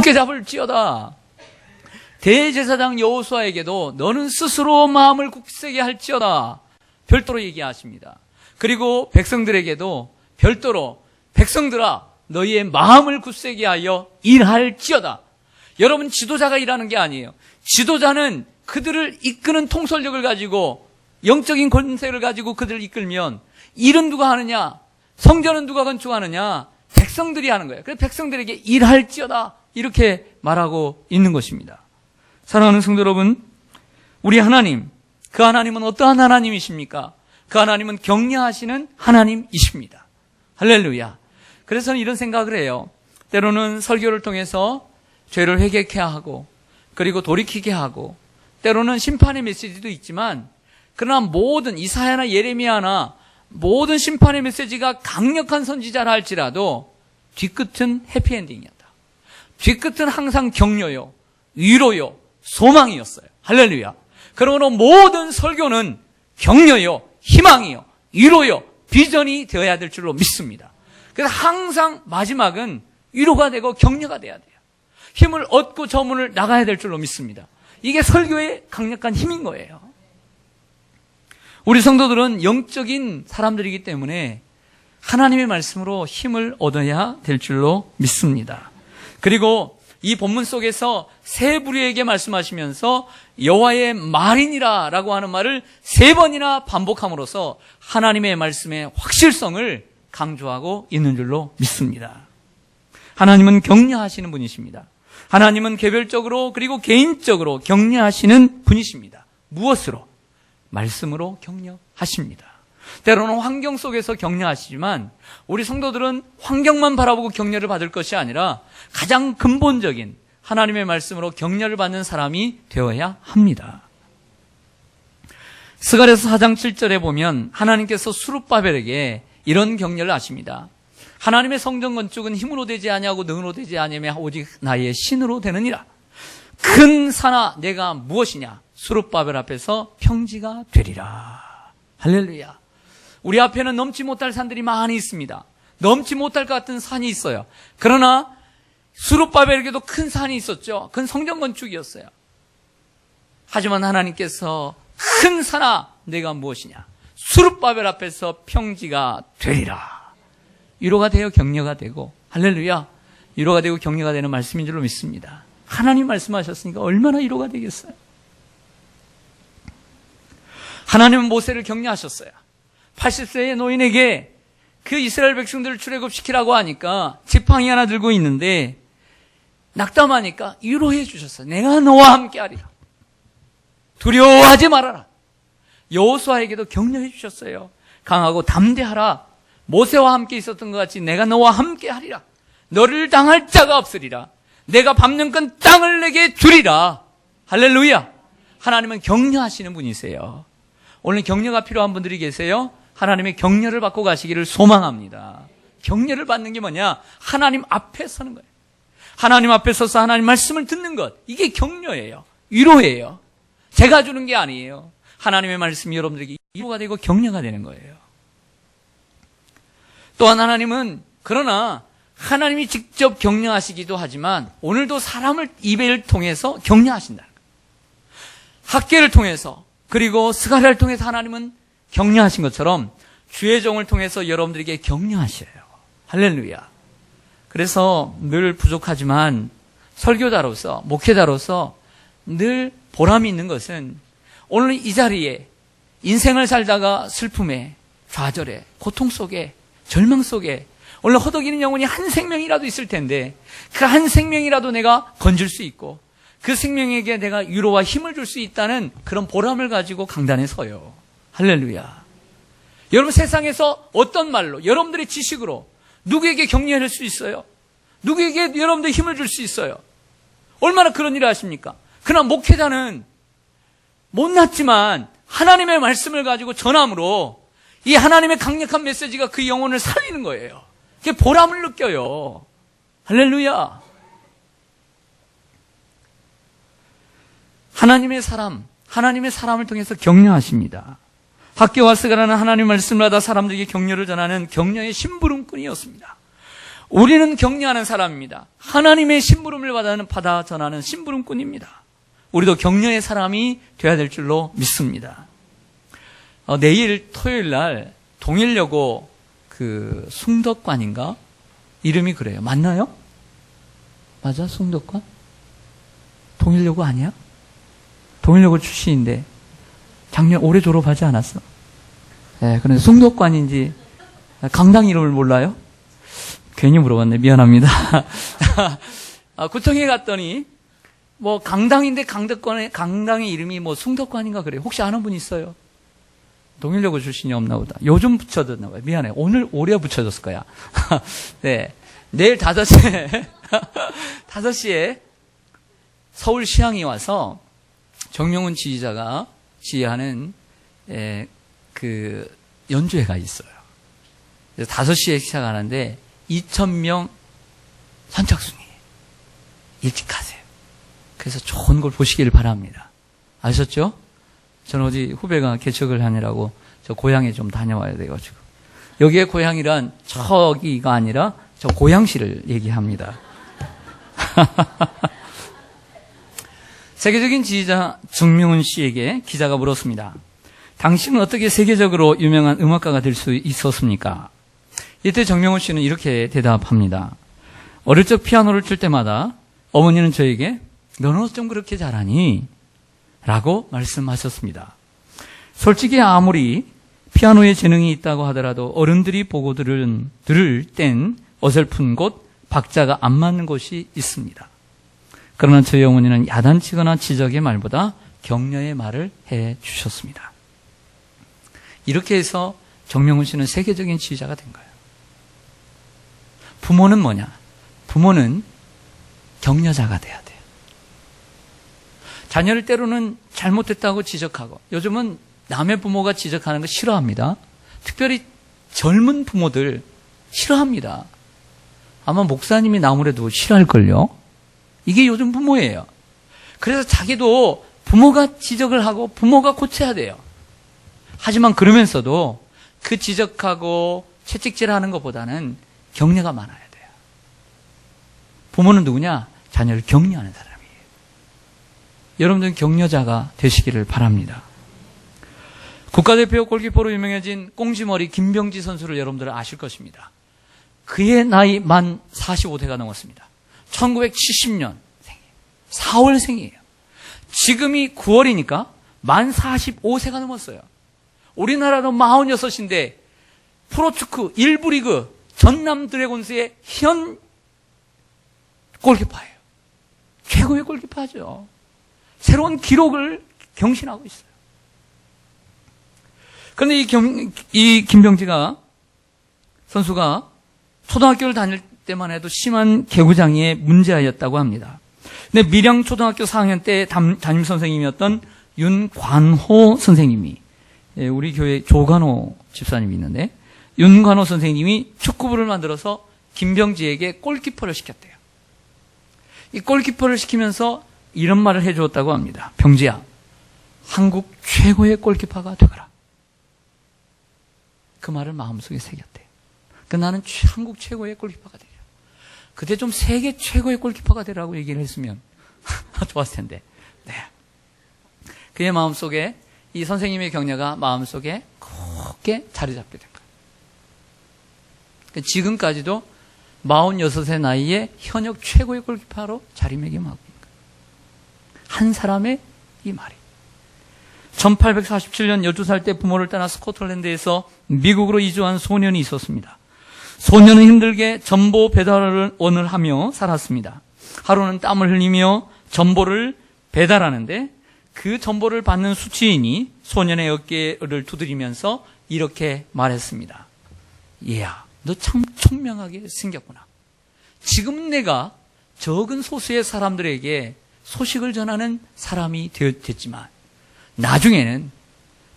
굳게 잡을지어다. 대제사장 여호수아에게도 너는 스스로 마음을 굳세게 할지어다. 별도로 얘기하십니다. 그리고 백성들에게도 별도로 백성들아 너희의 마음을 굳세게 하여 일할지어다. 여러분, 지도자가 일하는 게 아니에요. 지도자는 그들을 이끄는 통솔력을 가지고 영적인 권세를 가지고 그들을 이끌면 일은 누가 하느냐? 성전은 누가 건축하느냐? 백성들이 하는 거예요. 그래서 백성들에게 일할지어다 이렇게 말하고 있는 것입니다. 사랑하는 성도 여러분, 우리 하나님, 그 하나님은 어떠한 하나님이십니까? 그 하나님은 격려하시는 하나님이십니다. 할렐루야. 그래서 저는 이런 생각을 해요. 때로는 설교를 통해서 죄를 회개케 하고 그리고 돌이키게 하고 때로는 심판의 메시지도 있지만 그러나 모든 이사야나 예레미야나 모든 심판의 메시지가 강력한 선지자라 할지라도 뒤끝은 해피엔딩이었다. 뒤끝은 항상 격려요, 위로요, 소망이었어요. 할렐루야. 그러므로 모든 설교는 격려요, 희망이요, 위로요, 비전이 되어야 될 줄로 믿습니다. 그래서 항상 마지막은 위로가 되고 격려가 돼야 돼요. 힘을 얻고 저 문을 나가야 될 줄로 믿습니다. 이게 설교의 강력한 힘인 거예요. 우리 성도들은 영적인 사람들이기 때문에 하나님의 말씀으로 힘을 얻어야 될 줄로 믿습니다. 그리고 이 본문 속에서 세 부류에게 말씀하시면서 여호와의 말이니라 라고 하는 말을 3번이나 반복함으로써 하나님의 말씀의 확실성을 강조하고 있는 줄로 믿습니다. 하나님은 격려하시는 분이십니다. 하나님은 개별적으로 그리고 개인적으로 격려하시는 분이십니다. 무엇으로? 말씀으로 격려하십니다. 때로는 환경 속에서 격려하시지만 우리 성도들은 환경만 바라보고 격려를 받을 것이 아니라 가장 근본적인 하나님의 말씀으로 격려를 받는 사람이 되어야 합니다. 스가랴서 4장 7절에 보면 하나님께서 스룹바벨에게 이런 격려를 하십니다. 하나님의 성전 건축은 힘으로 되지 아니하고 능으로 되지 아니하며 오직 나의 신으로 되느니라. 큰 산아 내가 무엇이냐? 스룹바벨 앞에서 평지가 되리라. 할렐루야. 우리 앞에는 넘지 못할 산들이 많이 있습니다. 넘지 못할 것 같은 산이 있어요. 그러나 스룹바벨에게도 큰 산이 있었죠. 큰 성전 건축이었어요. 하지만 하나님께서 큰 산아 내가 무엇이냐? 스룹바벨 앞에서 평지가 되리라. 위로가 되어 격려가 되고, 할렐루야, 위로가 되고 격려가 되는 말씀인 줄로 믿습니다. 하나님 말씀하셨으니까 얼마나 위로가 되겠어요. 하나님은 모세를 격려하셨어요. 80세의 노인에게 그 이스라엘 백성들을 출애굽시키라고 하니까 지팡이 하나 들고 있는데 낙담하니까 위로해 주셨어요. 내가 너와 함께하리라. 두려워하지 말아라. 여호수아에게도 격려해 주셨어요. 강하고 담대하라. 모세와 함께 있었던 것 같이 내가 너와 함께하리라. 너를 당할 자가 없으리라. 내가 밟는 땅을 내게 주리라. 할렐루야. 하나님은 격려하시는 분이세요. 오늘 격려가 필요한 분들이 계세요. 하나님의 격려를 받고 가시기를 소망합니다. 격려를 받는 게 뭐냐? 하나님 앞에 서는 거예요. 하나님 앞에 서서 하나님 말씀을 듣는 것, 이게 격려예요. 위로예요. 제가 주는 게 아니에요. 하나님의 말씀이 여러분들에게 위로가 되고 격려가 되는 거예요. 또한 하나님은 그러나 하나님이 직접 격려하시기도 하지만 오늘도 사람을 이베를 통해서 격려하신다. 학계를 통해서 그리고 스가랴를 통해서 하나님은 격려하신 것처럼 주의 종을 통해서 여러분들에게 격려하셔요. 할렐루야. 그래서 늘 부족하지만 설교자로서 목회자로서 늘 보람이 있는 것은 오늘 이 자리에 인생을 살다가 슬픔에 좌절에 고통 속에 절망 속에 오늘 허덕이는 영혼이 한 생명이라도 있을 텐데 그 한 생명이라도 내가 건질 수 있고 그 생명에게 내가 위로와 힘을 줄 수 있다는 그런 보람을 가지고 강단에 서요. 할렐루야. 여러분 세상에서 어떤 말로 여러분들의 지식으로 누구에게 격려할 수 있어요? 누구에게 여러분들 힘을 줄 수 있어요? 얼마나 그런 일을 하십니까? 그러나 목회자는 못났지만 하나님의 말씀을 가지고 전함으로 이 하나님의 강력한 메시지가 그 영혼을 살리는 거예요. 그게 보람을 느껴요. 할렐루야. 하나님의 사람을 통해서 격려하십니다. 학교와 스가랴는 하나님의 말씀을 받아 사람들에게 격려를 전하는 격려의 심부름꾼이었습니다. 우리는 격려하는 사람입니다. 하나님의 심부름을 받아 전하는 심부름꾼입니다. 우리도 격려의 사람이 되어야 될 줄로 믿습니다. 내일 토요일 날 동일여고 그 숭덕관인가? 이름이 그래요. 맞나요? 맞아? 숭덕관? 동일여고 아니야? 동일여고 출신인데 작년 올해 졸업하지 않았어? 네, 그런데 숭덕관인지 강당 이름을 몰라요? 괜히 물어봤네. 미안합니다. 구청에 갔더니 뭐 강당인데 강당의 이름이 뭐 숭덕관인가 그래요. 혹시 아는 분 있어요? 동일여고 출신이 없나 보다. 요즘 붙여졌나 봐요. 미안해. 올해 붙여졌을 거야. 네. 내일 5시에 5시에 서울시향이 와서 정명훈 지휘자가 지휘하는 그 연주회가 있어요. 그래서 5시에 시작하는데 2,000명 선착순이에요. 일찍 가세요. 그래서 좋은 걸 보시길 바랍니다. 아셨죠? 저는 어디 후배가 개척을 하느라고 저 고향에 좀 다녀와야 돼가지고. 여기에 고향이란 저기가 아니라 저 고양시를 얘기합니다. 세계적인 지휘자 정명훈 씨에게 기자가 물었습니다. 당신은 어떻게 세계적으로 유명한 음악가가 될 수 있었습니까? 이때 정명훈 씨는 이렇게 대답합니다. 어릴 적 피아노를 칠 때마다 어머니는 저에게 너는 어쩜 그렇게 잘하니? 라고 말씀하셨습니다. 솔직히 아무리 피아노에 재능이 있다고 하더라도 어른들이 보고 들을 땐 어설픈 곳, 박자가 안 맞는 곳이 있습니다. 그러나 저희 어머니는 야단치거나 지적의 말보다 격려의 말을 해 주셨습니다. 이렇게 해서 정명훈 씨는 세계적인 지휘자가 된 거예요. 부모는 뭐냐? 부모는 격려자가 돼야 돼요. 자녀를 때로는 잘못됐다고 지적하고, 요즘은 남의 부모가 지적하는 거 싫어합니다. 특별히 젊은 부모들 싫어합니다. 아마 목사님이 나무래도 싫어할걸요. 이게 요즘 부모예요. 그래서 자기도 부모가 지적을 하고 부모가 고쳐야 돼요. 하지만 그러면서도 그 지적하고 채찍질하는 것보다는 격려가 많아야 돼요. 부모는 누구냐? 자녀를 격려하는 사람이에요. 여러분들은 격려자가 되시기를 바랍니다. 국가대표 골키퍼로 유명해진 꽁지머리 김병지 선수를 여러분들은 아실 것입니다. 그의 나이 만 45세가 넘었습니다. 1970년 생이에요. 4월 생이에요. 지금이 9월이니까 만 45세가 넘었어요. 우리나라도 46인데 프로축구 1부 리그 전남 드래곤스의 현 골키퍼예요. 최고의 골키퍼죠. 새로운 기록을 경신하고 있어요. 그런데 이 김병지가 선수가 초등학교를 다닐 때만 해도 심한 개구장이에 문제아였다고 합니다. 근데 밀양 초등학교 4학년 때 담임 선생님이었던 윤관호 선생님이, 우리 교회 조관호 집사님이 있는데, 윤관호 선생님이 축구부를 만들어서 김병지에게 골키퍼를 시켰대요. 이 골키퍼를 시키면서 이런 말을 해주었다고 합니다. 병지야, 한국 최고의 골키퍼가 되거라. 그 말을 마음속에 새겼대요. 나는 한국 최고의 골키퍼가 되려. 그때 좀 세계 최고의 골키퍼가 되라고 얘기를 했으면 좋았을 텐데. 네. 그의 마음속에 이 선생님의 격려가 마음속에 굳게 자리 잡게 된 거예요. 지금까지도 46세 나이에 현역 최고의 골키퍼로 자리매김하고 있는 거예요. 한 사람의 이 말이. 1847년 12살 때 부모를 떠나 스코틀랜드에서 미국으로 이주한 소년이 있었습니다. 소년은 힘들게 전보 배달원을 하며 살았습니다. 하루는 땀을 흘리며 전보를 배달하는데 그 전보를 받는 수취인이 소년의 어깨를 두드리면서 이렇게 말했습니다. 얘야, 너 참 총명하게 생겼구나. 지금 내가 적은 소수의 사람들에게 소식을 전하는 사람이 됐지만 나중에는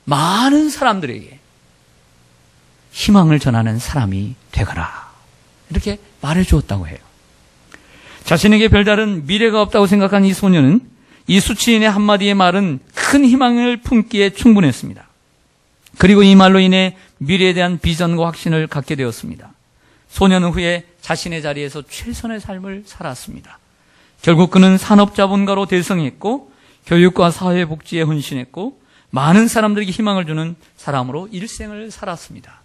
많은 사람들에게 희망을 전하는 사람이 되거라. 이렇게 말해주었다고 해요. 자신에게 별다른 미래가 없다고 생각한 이 소년은 이 수취인의 한마디의 말은 큰 희망을 품기에 충분했습니다. 그리고 이 말로 인해 미래에 대한 비전과 확신을 갖게 되었습니다. 소년은 후에 자신의 자리에서 최선의 삶을 살았습니다. 결국 그는 산업자본가로 대성했고 교육과 사회복지에 헌신했고 많은 사람들에게 희망을 주는 사람으로 일생을 살았습니다.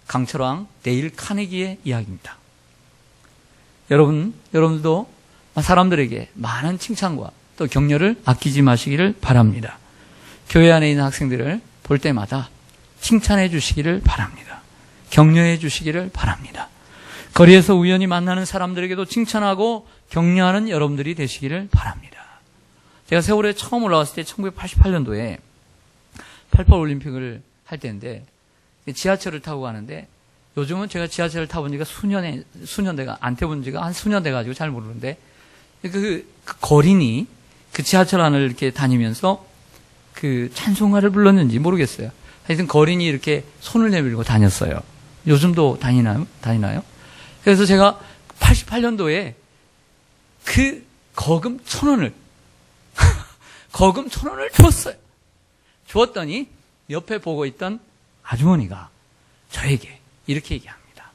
강철왕 데일 카네기의 이야기입니다. 여러분들도 사람들에게 많은 칭찬과 또 격려를 아끼지 마시기를 바랍니다. 교회 안에 있는 학생들을 볼 때마다 칭찬해 주시기를 바랍니다. 격려해 주시기를 바랍니다. 거리에서 우연히 만나는 사람들에게도 칭찬하고 격려하는 여러분들이 되시기를 바랍니다. 제가 세월에 처음 올라왔을 때 1988년도에 88 올림픽을 할 때인데 지하철을 타고 가는데 요즘은 제가 지하철을 타본 지가 수년대가 안 타본 지가 한 수년 돼가지고 잘 모르는데 그 거린이 그 지하철 안을 이렇게 다니면서 그 찬송가를 불렀는지 모르겠어요. 하여튼 거린이 이렇게 손을 내밀고 다녔어요. 요즘도 다니나요? 그래서 제가 88년도에 그 거금 1,000원을 거금 1,000원을 줬어요. 주었더니 옆에 보고 있던 아주머니가 저에게 이렇게 얘기합니다.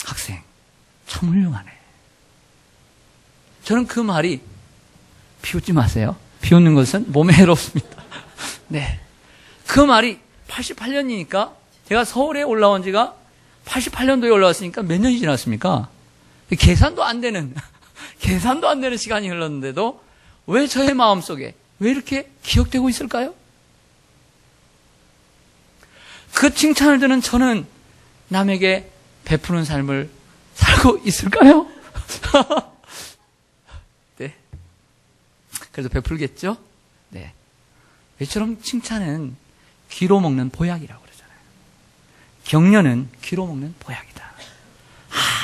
학생, 참 훌륭하네. 저는 그 말이 비웃지 마세요. 비웃는 것은 몸에 해롭습니다. 네. 그 말이 88년이니까 제가 서울에 올라온 지가 88년도에 올라왔으니까 몇 년이 지났습니까? 계산도 안 되는 시간이 흘렀는데도 왜 저의 마음속에 왜 이렇게 기억되고 있을까요? 그 칭찬을 듣는 저는 남에게 베푸는 삶을 살고 있을까요? 네. 그래도 베풀겠죠? 네. 이처럼 칭찬은 귀로 먹는 보약이라고 그러잖아요. 격려는 귀로 먹는 보약이다.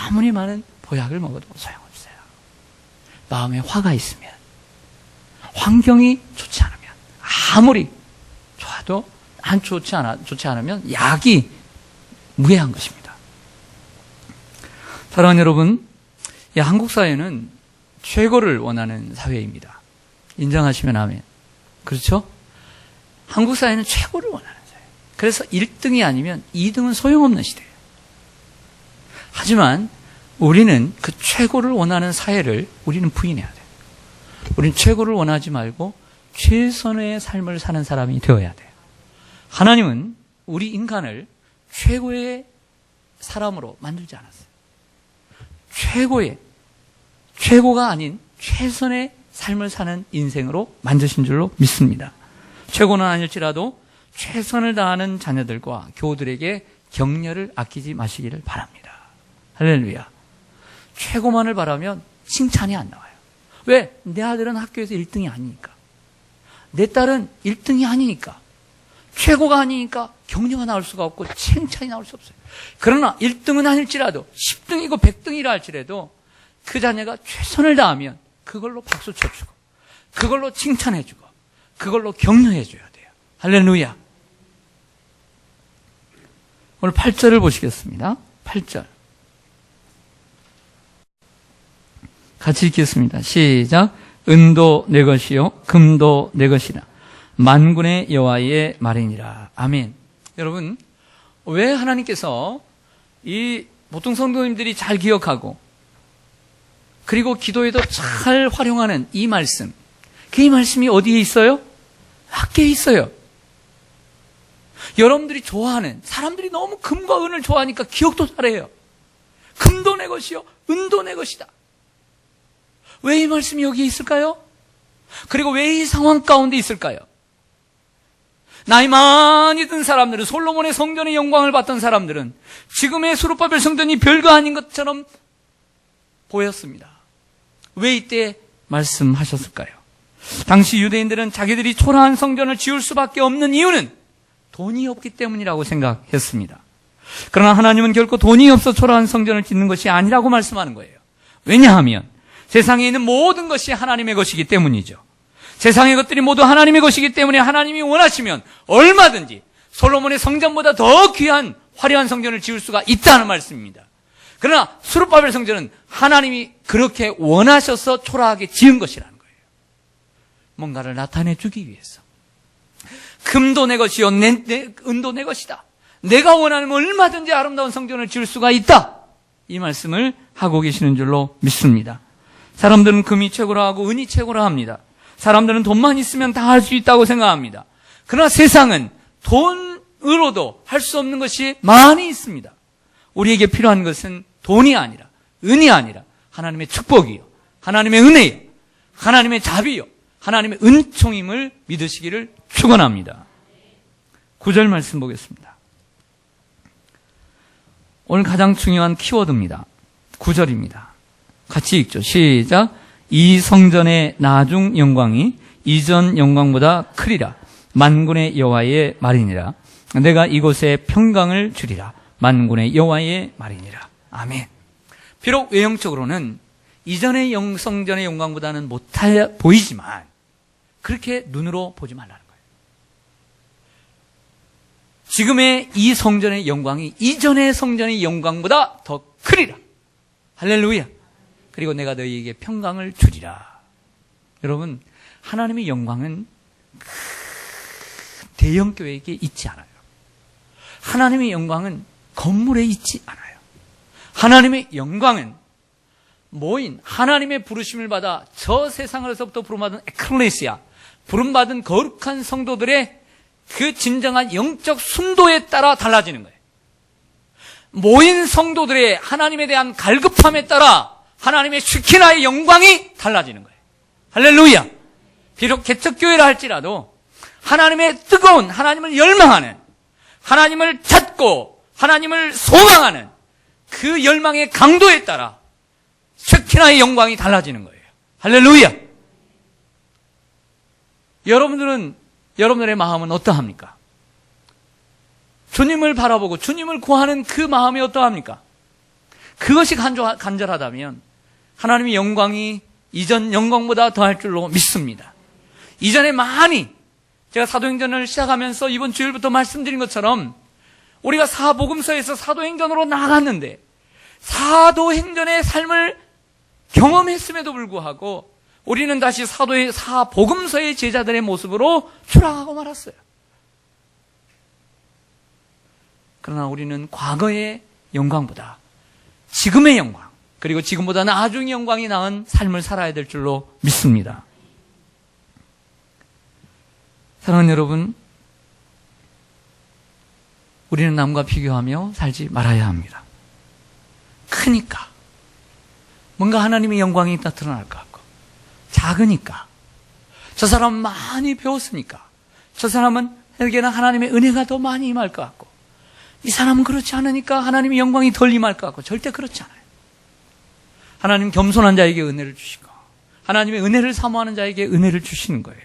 아무리 많은 보약을 먹어도 소용없어요. 마음에 화가 있으면, 환경이 좋지 않으면, 아무리 좋아도 좋지 않으면 약이 무해한 것입니다. 사랑하는 여러분, 한국 사회는 최고를 원하는 사회입니다. 인정하시면 아멘. 그렇죠? 한국 사회는 최고를 원하는 사회. 그래서 1등이 아니면 2등은 소용없는 시대예요. 하지만 우리는 그 최고를 원하는 사회를 우리는 부인해야 돼요. 우리는 최고를 원하지 말고 최선의 삶을 사는 사람이 되어야 돼요. 하나님은 우리 인간을 최고의 사람으로 만들지 않았어요. 최고가 아닌 최선의 삶을 사는 인생으로 만드신 줄로 믿습니다. 최고는 아닐지라도 최선을 다하는 자녀들과 교우들에게 격려를 아끼지 마시기를 바랍니다. 할렐루야. 최고만을 바라면 칭찬이 안 나와요. 왜? 내 아들은 학교에서 1등이 아니니까. 내 딸은 1등이 아니니까. 최고가 아니니까 격려가 나올 수가 없고 칭찬이 나올 수 없어요. 그러나 1등은 아닐지라도 10등이고 100등이라 할지라도 그 자녀가 최선을 다하면 그걸로 박수 쳐주고 그걸로 칭찬해주고 그걸로 격려해줘야 돼요. 할렐루야. 오늘 8절을 보시겠습니다. 8절 같이 읽겠습니다. 시작. 은도 내 것이요 금도 내 것이라 만군의 여호와의 말이니라. 아멘. 여러분, 왜 하나님께서 이 보통 성도님들이 잘 기억하고 그리고 기도에도 잘 활용하는 이 말씀, 그 말씀이 어디에 있어요? 학계에 있어요. 여러분들이 좋아하는, 사람들이 너무 금과 은을 좋아하니까 기억도 잘해요. 금도 내 것이요 은도 내 것이다. 왜 이 말씀이 여기에 있을까요? 그리고 왜 이 상황 가운데 있을까요? 나이 많이 든 사람들은, 솔로몬의 성전의 영광을 봤던 사람들은 지금의 수르바벨 성전이 별거 아닌 것처럼 보였습니다. 왜 이때 말씀하셨을까요? 당시 유대인들은 자기들이 초라한 성전을 지을 수밖에 없는 이유는 돈이 없기 때문이라고 생각했습니다. 그러나 하나님은 결코 돈이 없어 초라한 성전을 짓는 것이 아니라고 말씀하는 거예요. 왜냐하면 세상에 있는 모든 것이 하나님의 것이기 때문이죠. 세상의 것들이 모두 하나님의 것이기 때문에 하나님이 원하시면 얼마든지 솔로몬의 성전보다 더 귀한 화려한 성전을 지을 수가 있다는 말씀입니다. 그러나 수르바벨 성전은 하나님이 그렇게 원하셔서 초라하게 지은 것이라는 거예요. 뭔가를 나타내 주기 위해서. 금도 내 것이요 은도 내 것이다. 내가 원하면 얼마든지 아름다운 성전을 지을 수가 있다. 이 말씀을 하고 계시는 줄로 믿습니다. 사람들은 금이 최고라 하고 은이 최고라 합니다. 사람들은 돈만 있으면 다 할 수 있다고 생각합니다. 그러나 세상은 돈으로도 할 수 없는 것이 많이 있습니다. 우리에게 필요한 것은 돈이 아니라, 은이 아니라 하나님의 축복이요, 하나님의 은혜요, 하나님의 자비요, 하나님의 은총임을 믿으시기를 축원합니다. 9절 말씀 보겠습니다. 오늘 가장 중요한 키워드입니다. 9절입니다. 같이 읽죠. 시작. 이 성전의 나중 영광이 이전 영광보다 크리라. 만군의 여호와의 말이니라. 내가 이곳에 평강을 주리라. 만군의 여호와의 말이니라. 아멘. 비록 외형적으로는 이전의 성전의 영광보다는 못해 보이지만 그렇게 눈으로 보지 말라는 거예요. 지금의 이 성전의 영광이 이전의 성전의 영광보다 더 크리라. 할렐루야. 그리고 내가 너희에게 평강을 주리라. 여러분, 하나님의 영광은 대형 교회에 있지 않아요. 하나님의 영광은 건물에 있지 않아요. 하나님의 영광은 모인 하나님의 부르심을 받아 저 세상에서부터 부름받은 에클레시아, 부름받은 거룩한 성도들의 그 진정한 영적 순도에 따라 달라지는 거예요. 모인 성도들의 하나님에 대한 갈급함에 따라 하나님의 슈키나의 영광이 달라지는 거예요. 할렐루야. 비록 개척교회라 할지라도 하나님의 뜨거운, 하나님을 열망하는, 하나님을 찾고 하나님을 소망하는 그 열망의 강도에 따라 슈키나의 영광이 달라지는 거예요. 할렐루야. 여러분들의 마음은 어떠합니까? 주님을 바라보고 주님을 구하는 그 마음이 어떠합니까? 그것이 간절하다면 하나님의 영광이 이전 영광보다 더할 줄로 믿습니다. 이전에 많이 제가 사도행전을 시작하면서 이번 주일부터 말씀드린 것처럼 우리가 사복음서에서 사도행전으로 나아갔는데 사도행전의 삶을 경험했음에도 불구하고 우리는 다시 사복음서의 제자들의 모습으로 추락하고 말았어요. 그러나 우리는 과거의 영광보다 지금의 영광, 그리고 지금보다 나중의 영광이 나은 삶을 살아야 될 줄로 믿습니다. 사랑하는 여러분, 우리는 남과 비교하며 살지 말아야 합니다. 크니까 뭔가 하나님의 영광이 나타날 것 같고, 작으니까 저 사람은 많이 배웠으니까 저 사람에게는 하나님의 은혜가 더 많이 임할 것 같고, 이 사람은 그렇지 않으니까 하나님의 영광이 덜 임할 것 같고, 절대 그렇지 않아요. 하나님 겸손한 자에게 은혜를 주시고 하나님의 은혜를 사모하는 자에게 은혜를 주시는 거예요.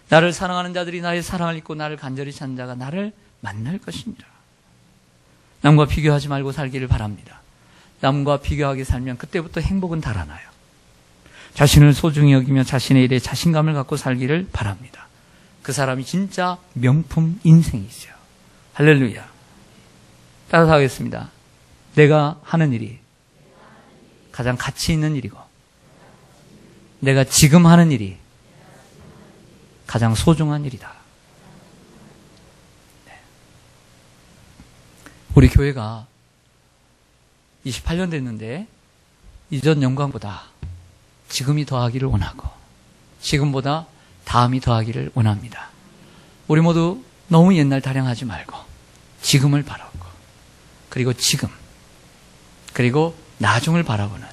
나를 사랑하는 자들이 나의 사랑을 잊고 나를 간절히 찾는 자가 나를 만날 것입니다. 남과 비교하지 말고 살기를 바랍니다. 남과 비교하게 살면 그때부터 행복은 달아나요. 자신을 소중히 여기며 자신의 일에 자신감을 갖고 살기를 바랍니다. 그 사람이 진짜 명품 인생이죠. 할렐루야. 따라서 하겠습니다. 내가 하는 일이 가장 가치 있는 일이고, 내가 지금 하는 일이 가장 소중한 일이다. 네. 우리 교회가 28년 됐는데 이전 영광보다 지금이 더하기를 원하고 지금보다 다음이 더하기를 원합니다. 우리 모두 너무 옛날 타령하지 말고 지금을 바라고, 그리고 지금, 그리고 나중을 바라보는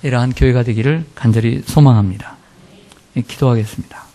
이러한 교회가 되기를 간절히 소망합니다. 기도하겠습니다.